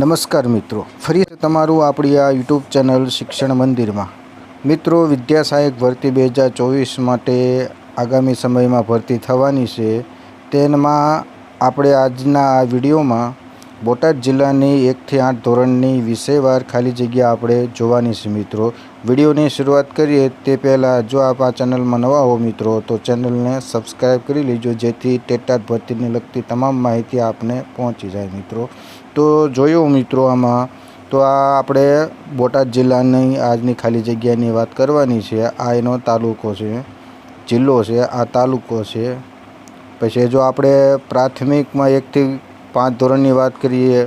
નમસ્કાર મિત્રો, ફરી તમારું આપણી આ યુટ્યુબ ચેનલ શિક્ષણ મંદિરમાં. મિત્રો, વિદ્યા સહાયક ભરતી 2024 માટે આગામી સમયમાં ભરતી થવાની છે. તેમાં આપણે આજના આ વિડીયોમાં બોટાદ જિલ્લાની 1 થી 8 ધોરણની વિષયવાર ખાલી જગ્યા આપણે જોવાની છે. મિત્રો, વિડીયોની શરૂઆત કરીએ તે પહેલાં જો આપ આ ચેનલમાં નવા હો મિત્રો તો ચેનલને સબસ્ક્રાઈબ કરી લેજો, જેથી ટેટાટ ભરતીને લગતી તમામ માહિતી આપને પહોંચી જાય. મિત્રો, તો જોયું મિત્રો આમાં તો આ આપણે બોટાદ જિલ્લાની આજની ખાલી જગ્યાની વાત કરવાની છે. આ એનો તાલુકો છે, જિલ્લો છે, આ તાલુકો છે. પછી જો આપણે પ્રાથમિકમાં 1 થી 5 ધોરણની વાત કરીએ,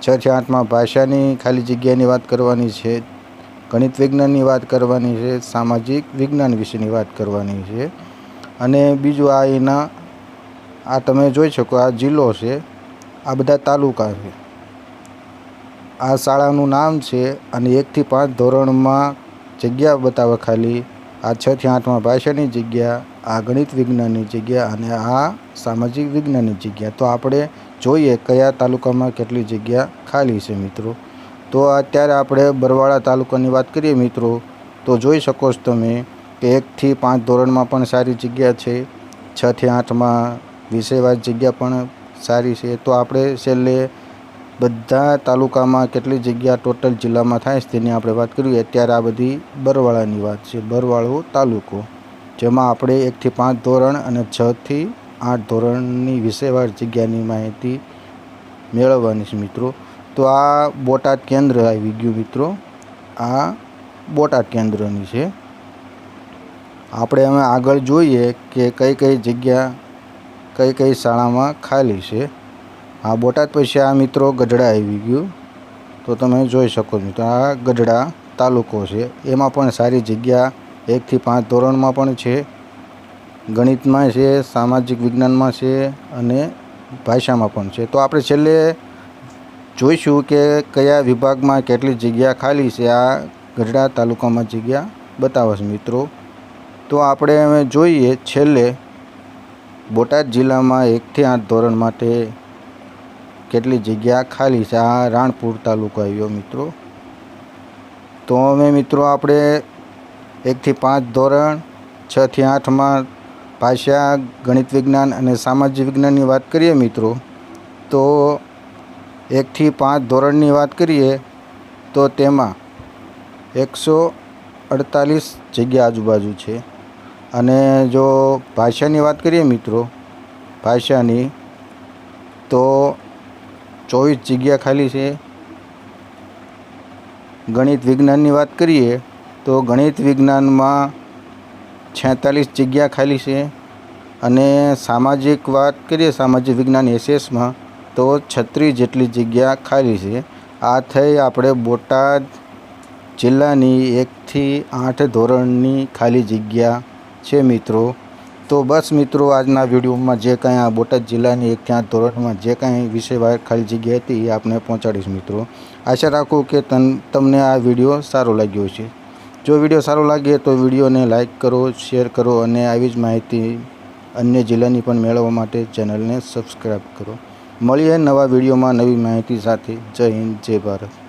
6 થી 8માં ભાષાની ખાલી જગ્યાની વાત કરવાની છે, ગણિત વિજ્ઞાનની વાત કરવાની છે, સામાજિક વિજ્ઞાન વિશેની વાત કરવાની છે. અને બીજું આ એના આ તમે જોઈ શકો આ જિલ્લો છે, આ બધા તાલુકા છે. આ શાળાનું નામ છે અને 1 થી 5 ધોરણમાં જગ્યા બતાવે ખાલી. આ 6 થી 8માં ભાષાની જગ્યા, આ ગણિત વિજ્ઞાનની જગ્યા અને આ સામાજિક વિજ્ઞાનની જગ્યા. તો આપણે જોઈએ કયા તાલુકામાં કેટલી જગ્યા ખાલી છે. મિત્રો, તો અત્યારે આપણે બરવાળા તાલુકાની વાત કરીએ મિત્રો, તો જોઈ શકો છો તમે કે 1 થી 5 ધોરણમાં પણ સારી જગ્યા છે, 6 થી 8માં વિષયવાર જગ્યા પણ સારી છે. તો આપણે છેલ્લે બધા તાલુકામાં કેટલી જગ્યા ટોટલ જિલ્લામાં થાય છે તેની આપણે વાત કરીએ. અત્યારે આ બધી બરવાળાની વાત છે, બરવાળો તાલુકો, જેમાં આપણે 1 થી 5 ધોરણ અને 6 થી 8 ધોરણની વિષયવાર જગ્યાની માહિતી મેળવવાની છે. મિત્રો, તો આ બોટાદ કેન્દ્ર આવી ગયું. મિત્રો, આ બોટાદ કેન્દ્રની છે. આપણે હવે આગળ જોઈએ કે કઈ કઈ જગ્યા કઈ કઈ શાળામાં ખાલી છે. આ બોટાદ પછી આ મિત્રો ગઢડા આવી ગયું. તો તમે જોઈ શકો મિત્રો, આ ગઢડા તાલુકો છે. એમાં પણ સારી જગ્યા 1 થી 5 ધોરણમાં પણ છે, ગણિતમાં છે, સામાજિક વિજ્ઞાનમાં છે અને ભાષામાં પણ છે. તો આપણે છેલ્લે જોઈશું કે કયા વિભાગમાં કેટલી જગ્યા ખાલી છે. આ ગઢડા તાલુકામાં જગ્યા બતાવે છે. મિત્રો, તો આપણે હવે જોઈએ છેલ્લે બોટાદ જિલ્લામાં 1 થી 8 ધોરણ માટે કેટલી જગ્યા ખાલી છે. આ રાણપુર તાલુકો આવ્યો. મિત્રો, તો હવે મિત્રો આપણે 1 થી 5 ધોરણ, 6 થી 8માં ભાષા, ગણિત વિજ્ઞાન અને સામાજિક વિજ્ઞાનની વાત કરીએ મિત્રો, તો 1 થી 5 ધોરણની વાત કરીએ તો તેમાં 148 જગ્યા આજુબાજુ છે. અને જો ભાષાની વાત કરીએ મિત્રો, ભાષાની તો 24 જગ્યા ખાલી છે. ગણિત વિજ્ઞાનની વાત કરીએ તો ગણિત વિજ્ઞાનમાં 46 જગ્યા ખાલી છે. અને સામાજિક વાત કરીએ, સામાજિક વિજ્ઞાન એસએસમાં તો 36 જેટલી જગ્યા ખાલી છે. આ થઈ આપણે બોટાદ જિલ્લાની 1 થી 8 ધોરણની ખાલી જગ્યા છે. મિત્રો, તો બસ મિત્રો, આજના વિડીયોમાં જે કાંઈ આ બોટાદ જિલ્લાની 1 થી 8 ધોરણમાં જે કાંઈ વિષયવાર ખાલી જગ્યા હતી એ આપણે પહોંચાડીશ. મિત્રો, આશા રાખું કે તમને આ વિડીયો સારો લાગ્યો છે. જો વિડીયો સારો લાગે તો વિડીયોને લાઇક કરો, શેર કરો અને આવી જ માહિતી અન્ય જિલ્લાની પણ મેળવવા માટે ચેનલને સબસ્ક્રાઈબ કરો. મળીએ નવા વિડીયોમાં નવી માહિતી સાથે. જય હિન્દ, જય ભારત.